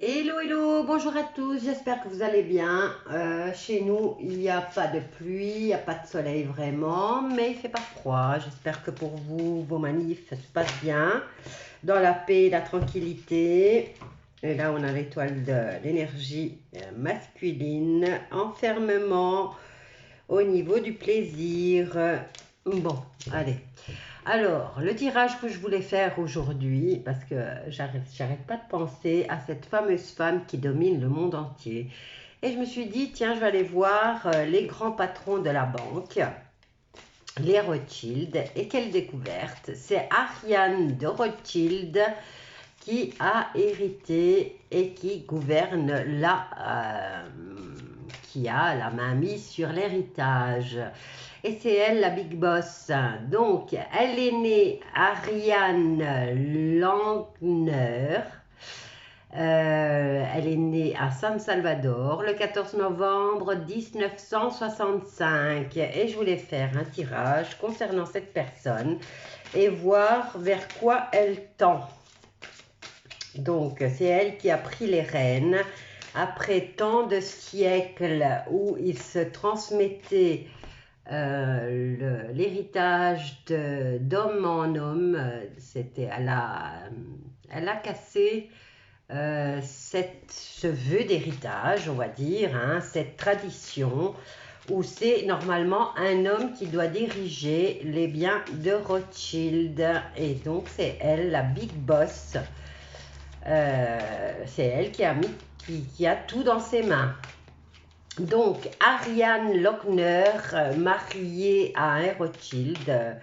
Hello, hello, bonjour à tous, j'espère que vous allez bien. Chez nous, il n'y a pas de pluie, il n'y a pas de soleil vraiment, mais il fait pas froid. J'espère que pour vous, vos manifs se passent bien, dans la paix et la tranquillité. Et là, on a l'étoile de l'énergie masculine, enfermement au niveau du plaisir. Bon, allez. Alors, le tirage que je voulais faire aujourd'hui, parce que j'arrête pas de penser à cette fameuse femme qui domine le monde entier. Et je me suis dit, tiens, je vais aller voir les grands patrons de la banque, les Rothschild. Et quelle découverte! C'est Ariane de Rothschild qui a hérité et qui gouverne qui a la main mise sur l'héritage. Et c'est elle la big boss. Donc, elle est née Ariane Langner. Elle est née à San Salvador le 14 novembre 1965. Et je voulais faire un tirage concernant cette personne et voir vers quoi elle tend. Donc, c'est elle qui a pris les rênes après tant de siècles où il se transmettait l'héritage d'homme en homme. Elle a cassé ce vœu d'héritage, on va dire, hein, cette tradition où c'est normalement un homme qui doit diriger les biens de Rothschild. Et donc, c'est elle, la big boss. C'est elle qui a tout dans ses mains. Donc, Ariane Lochner, mariée à un Rothschild,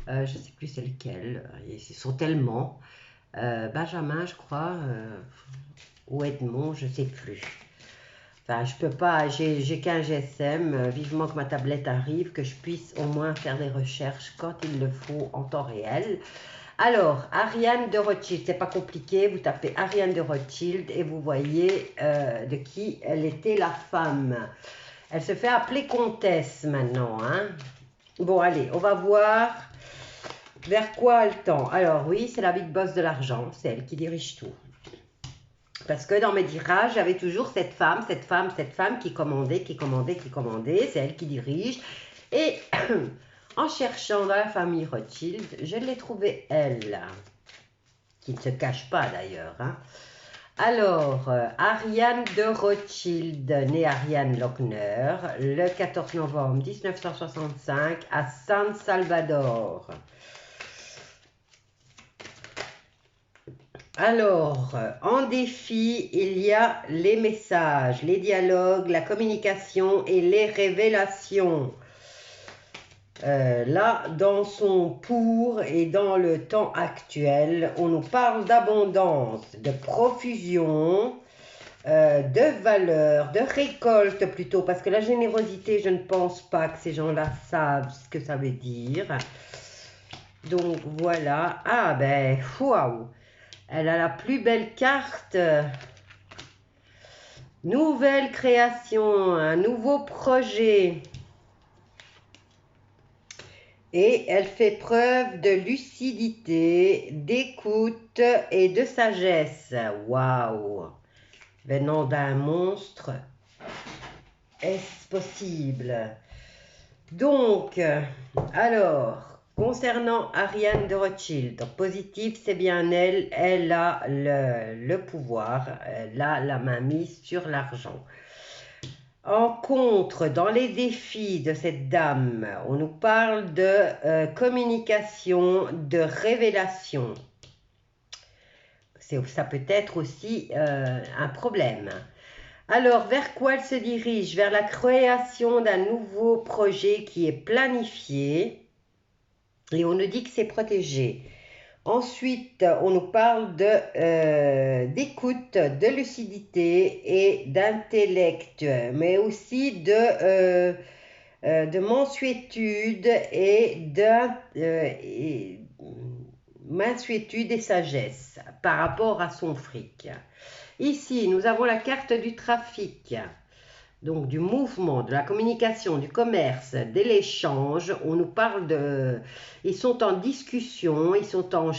je ne sais plus c'est lequel, ils sont tellement, Benjamin, je crois, ou Edmond, je ne sais plus. Enfin, je peux pas, j'ai qu'un GSM, vivement que ma tablette arrive, que je puisse au moins faire des recherches quand il le faut en temps réel. Alors, Ariane de Rothschild, c'est pas compliqué, vous tapez Ariane de Rothschild et vous voyez de qui elle était la femme. Elle se fait appeler comtesse maintenant, hein. Bon, allez, on va voir vers quoi elle tend. Alors oui, c'est la big boss de l'argent, c'est elle qui dirige tout. Parce que dans mes tirages, j'avais toujours cette femme qui commandait, c'est elle qui dirige. Et en cherchant dans la famille Rothschild, je l'ai trouvée elle, qui ne se cache pas d'ailleurs. Hein. Alors, Ariane de Rothschild, née Ariane Lochner, le 14 novembre 1965 à San Salvador. Alors, en défi, il y a les messages, les dialogues, la communication et les révélations. Là, dans son pour et dans le temps actuel, on nous parle d'abondance, de profusion, de valeur, de récolte plutôt, parce que la générosité, je ne pense pas que ces gens-là savent ce que ça veut dire. Donc voilà. Ah ben, waouh! Elle a la plus belle carte. Nouvelle création, un nouveau projet. Et elle fait preuve de lucidité, d'écoute et de sagesse. Waouh! Venant d'un monstre, est-ce possible? Donc, alors, concernant Ariane de Rothschild, positif, c'est bien elle, elle a le pouvoir, elle a la main mise sur l'argent. En contre, dans les défis de cette dame, on nous parle de communication, de révélation. Ça peut être aussi un problème. Alors, vers quoi elle se dirige? Vers la création d'un nouveau projet qui est planifié et on nous dit que c'est protégé. Ensuite, on nous parle d'écoute, de lucidité et d'intellect, mais aussi de mansuétude mansuétude et sagesse par rapport à son fric. Ici, nous avons la carte du trafic. donc du mouvement, de la communication, du commerce, de l'échange. On nous parle de... Ils sont en discussion, ils sont en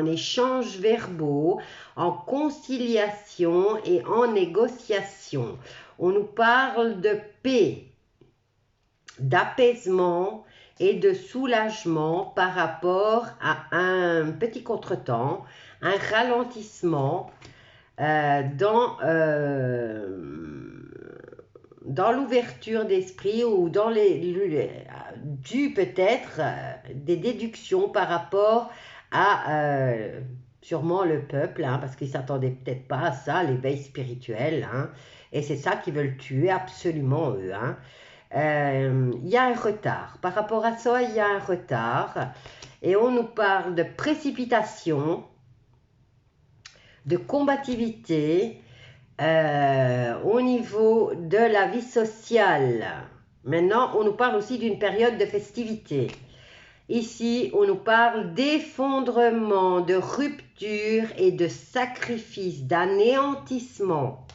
échange verbaux, en conciliation et en négociation. On nous parle de paix, d'apaisement et de soulagement par rapport à un petit contretemps, un ralentissement dans l'ouverture d'esprit ou dans dû peut-être des déductions par rapport à sûrement le peuple, hein, parce qu'ils ne s'attendaient peut-être pas à ça, l'éveil spirituel, hein, et c'est ça qu'ils veulent tuer absolument eux. Hein. Y a un retard. Par rapport à ça, il y a un retard. Et on nous parle de précipitation, de combativité au niveau de la vie sociale. Maintenant, on nous parle aussi d'une période de festivité. Ici, on nous parle d'effondrement, de rupture et de sacrifice, d'anéantissement.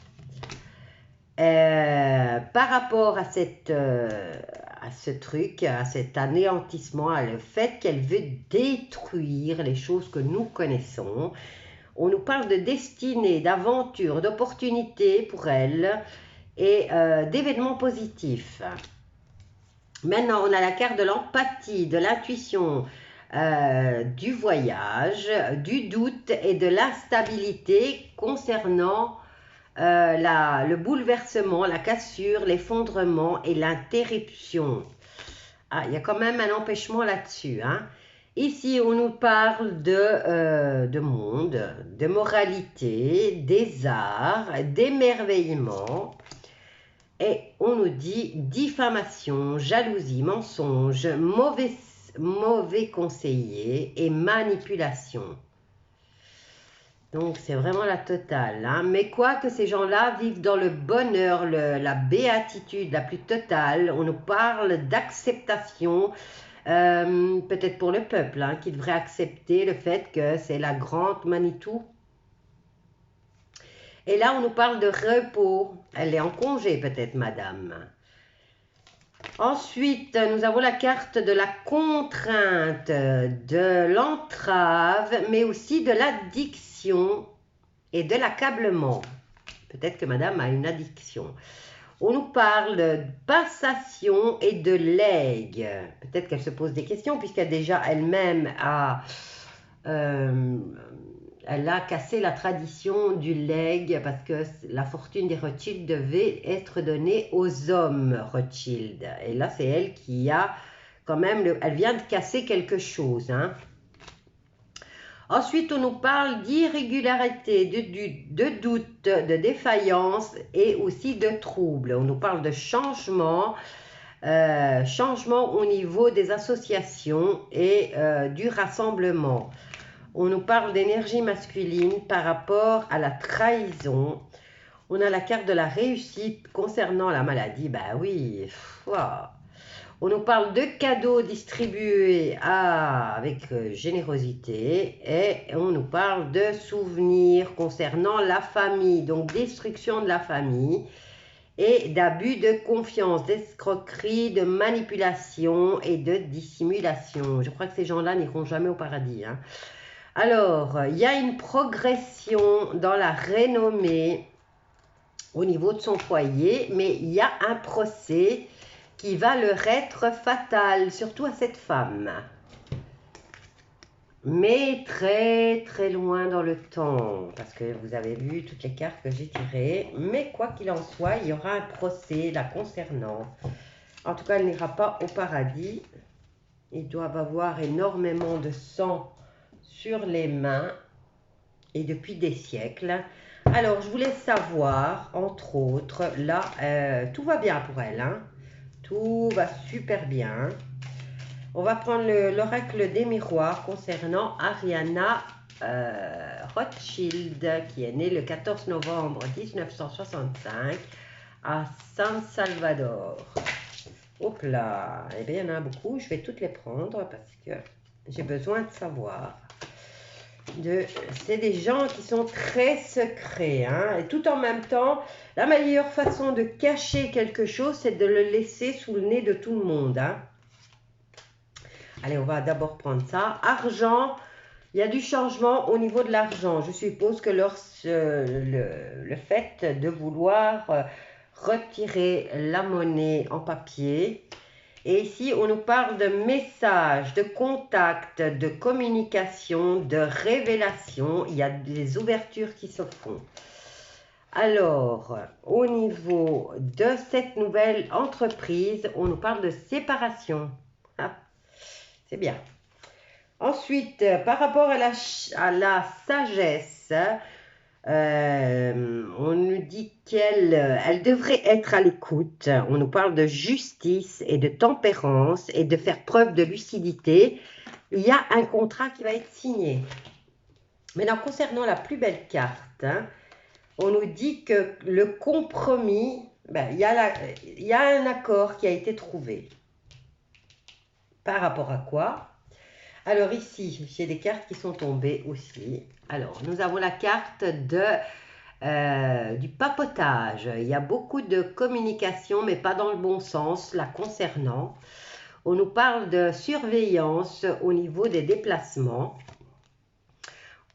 Par rapport à ce truc, à cet anéantissement, à le fait qu'elle veut détruire les choses que nous connaissons. On nous parle de destinée, d'aventure, d'opportunité pour elle et d'événements positifs. Maintenant, on a la carte de l'empathie, de l'intuition, du voyage, du doute et de l'instabilité concernant le bouleversement, la cassure, l'effondrement et l'interruption. Ah, il y a quand même un empêchement là-dessus. Hein. Ici, on nous parle de monde, de moralité, des arts, d'émerveillement. Et on nous dit diffamation, jalousie, mensonge, mauvais conseiller et manipulation. Donc, c'est vraiment la totale. Hein. Mais quoi que ces gens-là vivent dans le bonheur, la béatitude la plus totale. On nous parle d'acceptation, peut-être pour le peuple, hein, qui devrait accepter le fait que c'est la grande Manitou. Et là, on nous parle de repos. Elle est en congé, peut-être, madame. Ensuite, nous avons la carte de la contrainte, de l'entrave, mais aussi de l'addiction et de l'accablement. Peut-être que madame a une addiction. On nous parle de passation et de legs. Peut-être qu'elle se pose des questions, puisqu'elle déjà elle-même elle a cassé la tradition du legs parce que la fortune des Rothschild devait être donnée aux hommes Rothschild. Et là, c'est elle qui a quand même... elle vient de casser quelque chose. Hein. Ensuite, on nous parle d'irrégularité, de doute, de défaillance et aussi de troubles. On nous parle de changement, changement au niveau des associations et du rassemblement. On nous parle d'énergie masculine par rapport à la trahison. On a la carte de la réussite concernant la maladie. Ben oui, wow. On nous parle de cadeaux distribués avec générosité. Et on nous parle de souvenirs concernant la famille. Donc, destruction de la famille. Et d'abus de confiance, d'escroquerie, de manipulation et de dissimulation. Je crois que ces gens-là n'iront jamais au paradis. Hein. Alors, il y a une progression dans la renommée au niveau de son foyer, mais il y a un procès qui va leur être fatal, surtout à cette femme. Mais très très loin dans le temps, parce que vous avez vu toutes les cartes que j'ai tirées. Mais quoi qu'il en soit, il y aura un procès la concernant. En tout cas, elle n'ira pas au paradis. Ils doivent avoir énormément de sang sur les mains et depuis des siècles. Alors, je voulais savoir, entre autres, là, tout va bien pour elle. Hein? Tout va super bien. On va prendre l'oracle des miroirs concernant Ariana Rothschild, qui est née le 14 novembre 1965 à San Salvador. Hop là, eh bien, il y en a beaucoup. Je vais toutes les prendre parce que j'ai besoin de savoir. C'est des gens qui sont très secrets, hein, et tout en même temps, la meilleure façon de cacher quelque chose, c'est de le laisser sous le nez de tout le monde, hein. Allez, on va d'abord prendre ça. Argent, il y a du changement au niveau de l'argent. Je suppose que le fait de vouloir retirer la monnaie en papier. Et ici, on nous parle de messages, de contacts, de communication, de révélation. Il y a des ouvertures qui se font. Alors, au niveau de cette nouvelle entreprise, on nous parle de séparation. Ah, c'est bien. Ensuite, par rapport à la sagesse, on nous dit qu'elle devrait être à l'écoute. On nous parle de justice et de tempérance et de faire preuve de lucidité. Il y a un contrat qui va être signé. Maintenant, concernant la plus belle carte, hein, on nous dit que le compromis, il y a un accord qui a été trouvé. Par rapport à quoi? Alors ici, j'ai des cartes qui sont tombées aussi. Alors, nous avons la carte du papotage. Il y a beaucoup de communication, mais pas dans le bon sens, la concernant. On nous parle de surveillance au niveau des déplacements.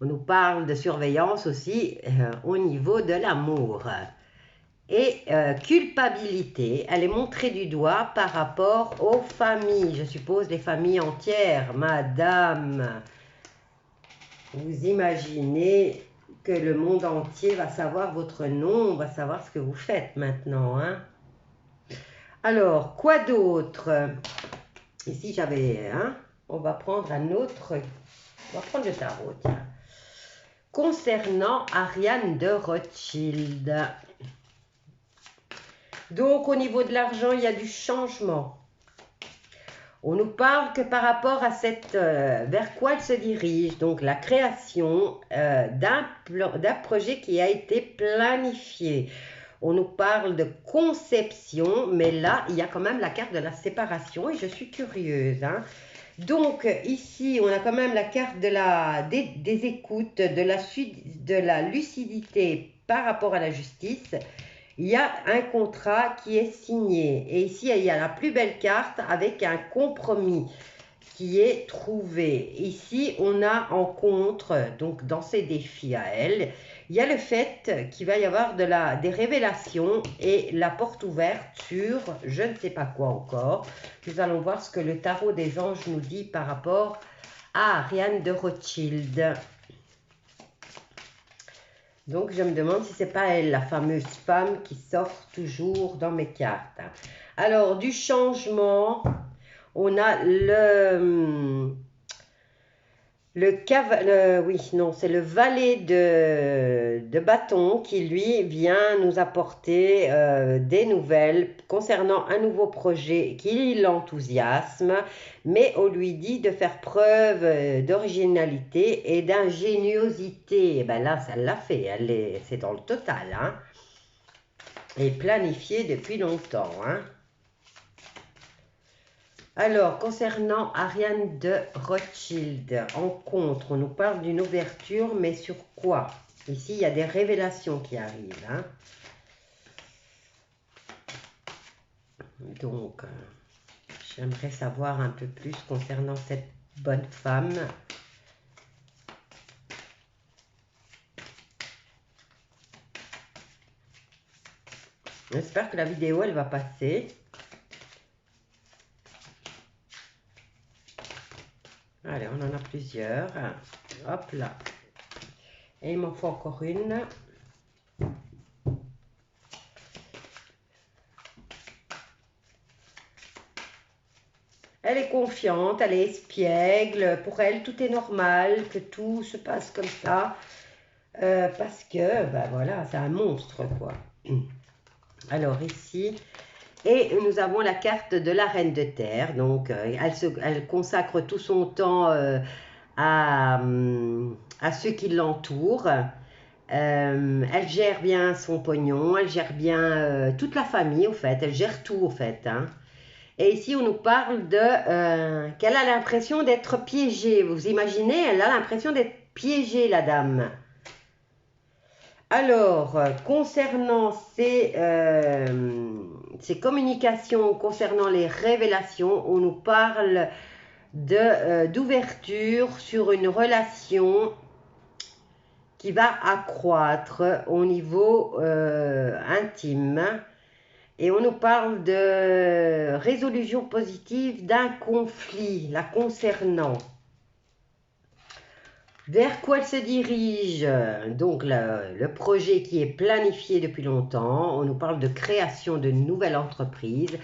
On nous parle de surveillance aussi au niveau de l'amour. Et culpabilité, elle est montrée du doigt par rapport aux familles. Je suppose les familles entières, madame. Vous imaginez que le monde entier va savoir votre nom, va savoir ce que vous faites maintenant, hein? Alors, quoi d'autre? Ici, j'avais, hein? On va prendre un autre. On va prendre le tarot, tiens. Concernant Ariane de Rothschild. Donc, au niveau de l'argent, il y a du changement. On nous parle que par rapport à vers quoi elle se dirige, donc la création d'un projet qui a été planifié. On nous parle de conception, mais là, il y a quand même la carte de la séparation et je suis curieuse, hein. Donc, ici, on a quand même la carte des écoutes, de la lucidité par rapport à la justice. Il y a un contrat qui est signé. Et ici, il y a la plus belle carte avec un compromis qui est trouvé. Ici, on a en contre, donc dans ces défis à elle, il y a le fait qu'il va y avoir des révélations et la porte ouverte sur je ne sais pas quoi encore. Nous allons voir ce que le tarot des anges nous dit par rapport à Ariane de Rothschild. Donc, je me demande si c'est pas elle, la fameuse femme qui sort toujours dans mes cartes. Alors, du changement, on a c'est le valet de bâton qui, lui, vient nous apporter des nouvelles concernant un nouveau projet qui l'enthousiasme, mais on lui dit de faire preuve d'originalité et d'ingéniosité. Et ben là, ça l'a fait, c'est dans le total, hein, et planifié depuis longtemps, hein. Alors, concernant Ariane de Rothschild, en contre, on nous parle d'une ouverture, mais sur quoi? Ici, il y a des révélations qui arrivent, hein. Donc, j'aimerais savoir un peu plus concernant cette bonne femme. J'espère que la vidéo, elle va passer. Allez, on en a plusieurs. Hop là. Et il m'en faut encore une. Elle est confiante, elle est espiègle. Pour elle, tout est normal, que tout se passe comme ça. Parce que, ben voilà, c'est un monstre, quoi. Alors ici, et nous avons la carte de la Reine de Terre. Donc, elle consacre tout son temps à ceux qui l'entourent. Elle gère bien son pognon, elle gère bien toute la famille, au fait. Elle gère tout, au fait, hein. Et ici, on nous parle qu'elle a l'impression d'être piégée. Vous imaginez, elle a l'impression d'être piéger la dame. Alors, concernant ces communications, concernant les révélations, on nous parle d'ouverture sur une relation qui va accroître au niveau intime. Et on nous parle de résolution positive d'un conflit la concernant. Vers quoi elle se dirige? Donc le projet qui est planifié depuis longtemps. On nous parle de création de nouvelles entreprises.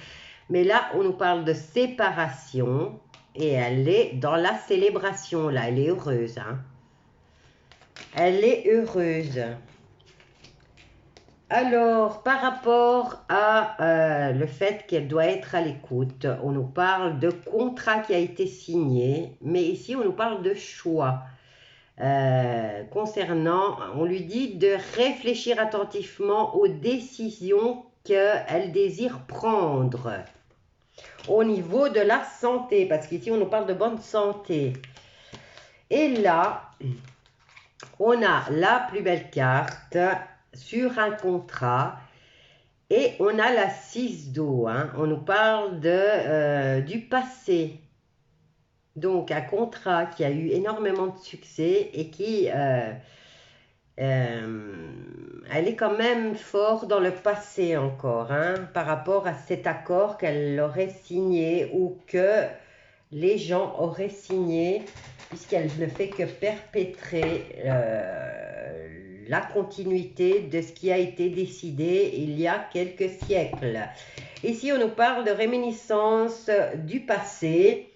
Mais là, on nous parle de séparation. Et elle est dans la célébration. Là, elle est heureuse. Hein? Elle est heureuse. Alors, par rapport à le fait qu'elle doit être à l'écoute, on nous parle de contrat qui a été signé, mais ici on nous parle de choix. Concernant, on lui dit de réfléchir attentivement aux décisions qu'elle désire prendre au niveau de la santé, parce qu'ici on nous parle de bonne santé. Et là, on a la plus belle carte sur un contrat et on a la 6 d'eau. Hein. On nous parle du passé. Donc, un contrat qui a eu énormément de succès et qui, elle est quand même fort dans le passé encore, hein, par rapport à cet accord qu'elle aurait signé ou que les gens auraient signé, puisqu'elle ne fait que perpétrer la continuité de ce qui a été décidé il y a quelques siècles. Ici, on nous parle de réminiscence du passé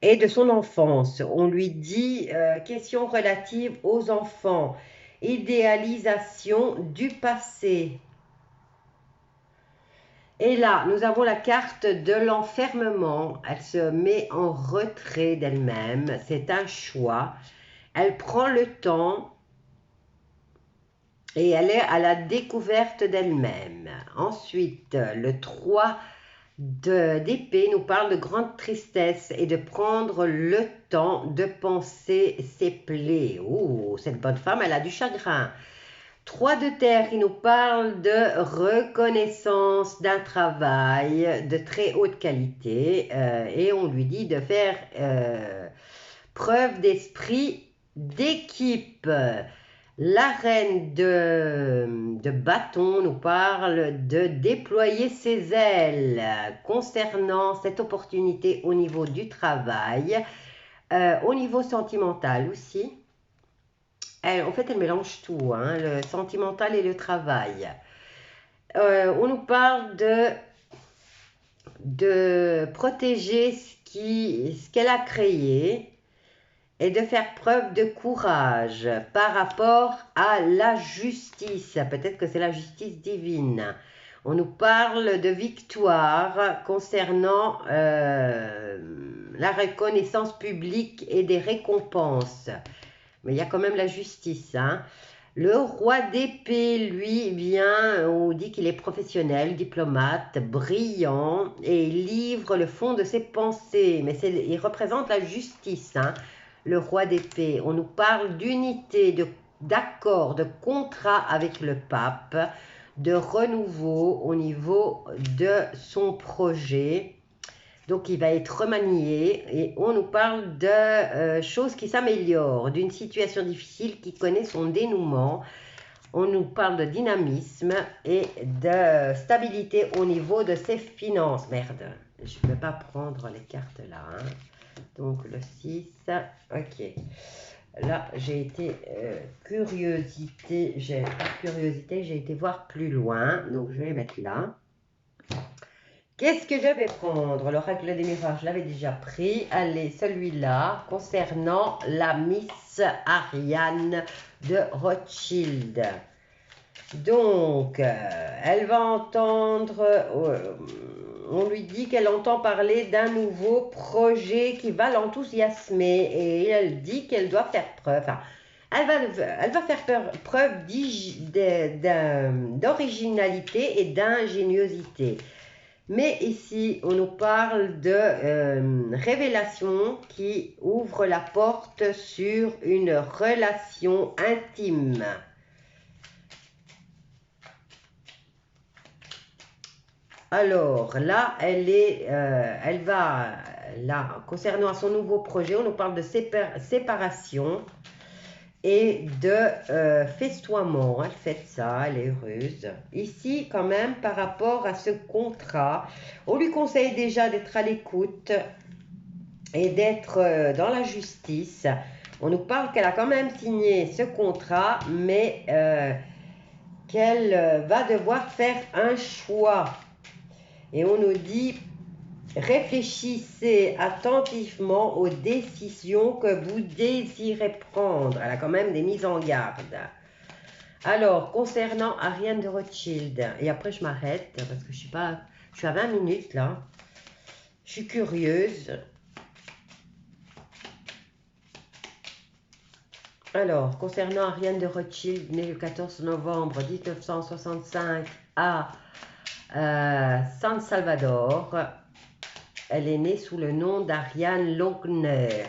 et de son enfance. On lui dit questions relatives aux enfants, idéalisation du passé. Et là, nous avons la carte de l'enfermement. Elle se met en retrait d'elle-même. C'est un choix. Elle prend le temps et elle est à la découverte d'elle-même. Ensuite, le 3 d'épée nous parle de grande tristesse et de prendre le temps de penser ses plaies. Oh, cette bonne femme, elle a du chagrin. 3 de terre qui nous parle de reconnaissance d'un travail de très haute qualité et on lui dit de faire preuve d'esprit d'équipe. La reine de bâton nous parle de déployer ses ailes concernant cette opportunité au niveau du travail, au niveau sentimental aussi. En fait, elle mélange tout, hein, le sentimental et le travail. On nous parle de protéger ce qu'elle a créé et de faire preuve de courage par rapport à la justice. Peut-être que c'est la justice divine. On nous parle de victoire concernant la reconnaissance publique et des récompenses. Mais il y a quand même la justice. Hein. Le roi d'épée, lui, vient, on dit qu'il est professionnel, diplomate, brillant, et il livre le fond de ses pensées. Mais il représente la justice, hein, le roi d'épée. On nous parle d'unité, d'accord, de contrat avec le pape, de renouveau au niveau de son projet. Donc, il va être remanié et on nous parle de choses qui s'améliorent, d'une situation difficile qui connaît son dénouement. On nous parle de dynamisme et de stabilité au niveau de ses finances. Merde, je ne peux pas prendre les cartes là. Hein. Donc, le 6, ok. Là, j'ai été curiosité, j'ai été voir plus loin. Donc, je vais les mettre là. Qu'est-ce que je vais prendre? L'oracle des mirages, je l'avais déjà pris. Allez, celui-là, concernant la Miss Ariane de Rothschild. Donc, elle va entendre, on lui dit qu'elle entend parler d'un nouveau projet qui va l'enthousiasmer. Et elle dit qu'elle doit faire preuve, enfin, elle va faire preuve d'originalité et d'ingéniosité. Mais ici, on nous parle de révélation qui ouvre la porte sur une relation intime. Alors là, elle va, là, concernant son nouveau projet, on nous parle de séparation et de festoiement. Elle fait ça, elle est heureuse. Ici, quand même, par rapport à ce contrat, on lui conseille déjà d'être à l'écoute et d'être dans la justice. On nous parle qu'elle a quand même signé ce contrat, mais qu'elle va devoir faire un choix. Et on nous dit, réfléchissez attentivement aux décisions que vous désirez prendre. Elle a quand même des mises en garde. Alors, concernant Ariane de Rothschild, et après je m'arrête parce que je suis à 20 minutes là. Je suis curieuse. Alors, concernant Ariane de Rothschild, née le 14 novembre 1965 à San Salvador, elle est née sous le nom d'Ariane Lochner.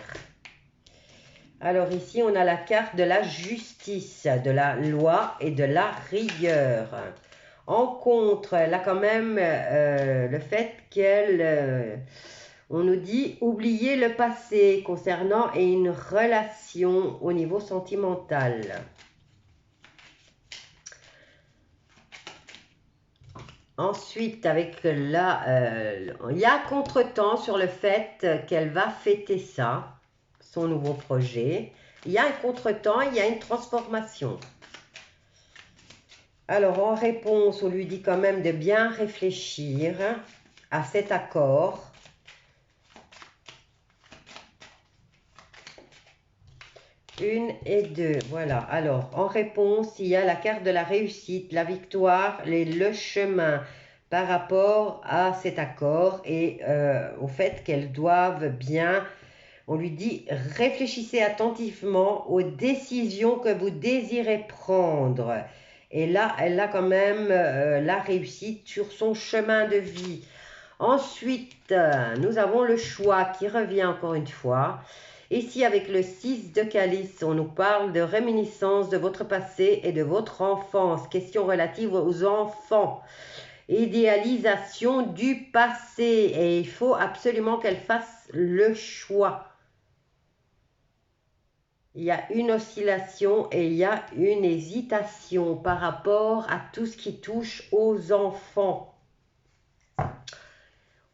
Alors ici, on a la carte de la justice, de la loi et de la rigueur. En contre, elle a quand même le fait qu'elle... on nous dit oublier le passé concernant une relation au niveau sentimental. Ensuite, avec là, il y a un contretemps sur le fait qu'elle va fêter ça, son nouveau projet. Il y a un contretemps, il y a une transformation. Alors, en réponse, on lui dit quand même de bien réfléchir à cet accord. Une et deux, voilà. Alors, en réponse, il y a la carte de la réussite, la victoire, le chemin par rapport à cet accord et au fait qu'elles doivent bien, on lui dit, réfléchissez attentivement aux décisions que vous désirez prendre. Et là, elle a quand même la réussite sur son chemin de vie. Ensuite, nous avons le choix qui revient encore une fois. Ici, avec le 6 de calice, on nous parle de réminiscence de votre passé et de votre enfance. Question relative aux enfants. Idéalisation du passé. Et il faut absolument qu'elle fasse le choix. Il y a une oscillation et il y a une hésitation par rapport à tout ce qui touche aux enfants.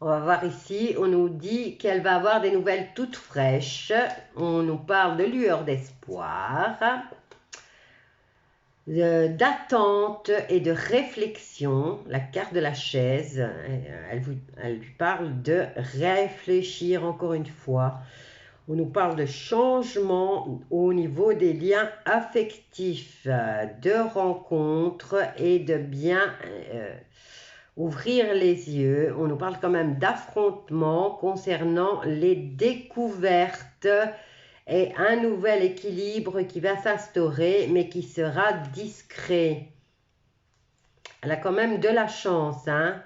On va voir ici, on nous dit qu'elle va avoir des nouvelles toutes fraîches. On nous parle de lueur d'espoir, d'attente et de réflexion. La carte de la chaise, elle lui parle de réfléchir encore une fois. On nous parle de changement au niveau des liens affectifs, de rencontres et de bien... ouvrir les yeux. On nous parle quand même d'affrontement concernant les découvertes et un nouvel équilibre qui va s'instaurer mais qui sera discret. Elle a quand même de la chance, hein.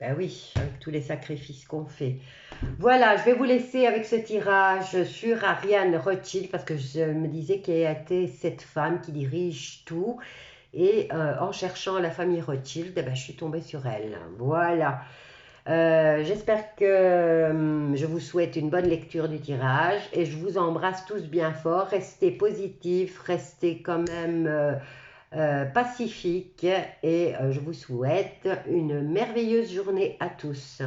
Ben oui, avec tous les sacrifices qu'on fait. Voilà, je vais vous laisser avec ce tirage sur Ariane Rothschild parce que je me disais qu'elle était cette femme qui dirige tout. Et en cherchant la famille Rothschild, eh ben, je suis tombée sur elle. Voilà. J'espère que je vous souhaite une bonne lecture du tirage et je vous embrasse tous bien fort. Restez positifs, restez quand même pacifiques et je vous souhaite une merveilleuse journée à tous.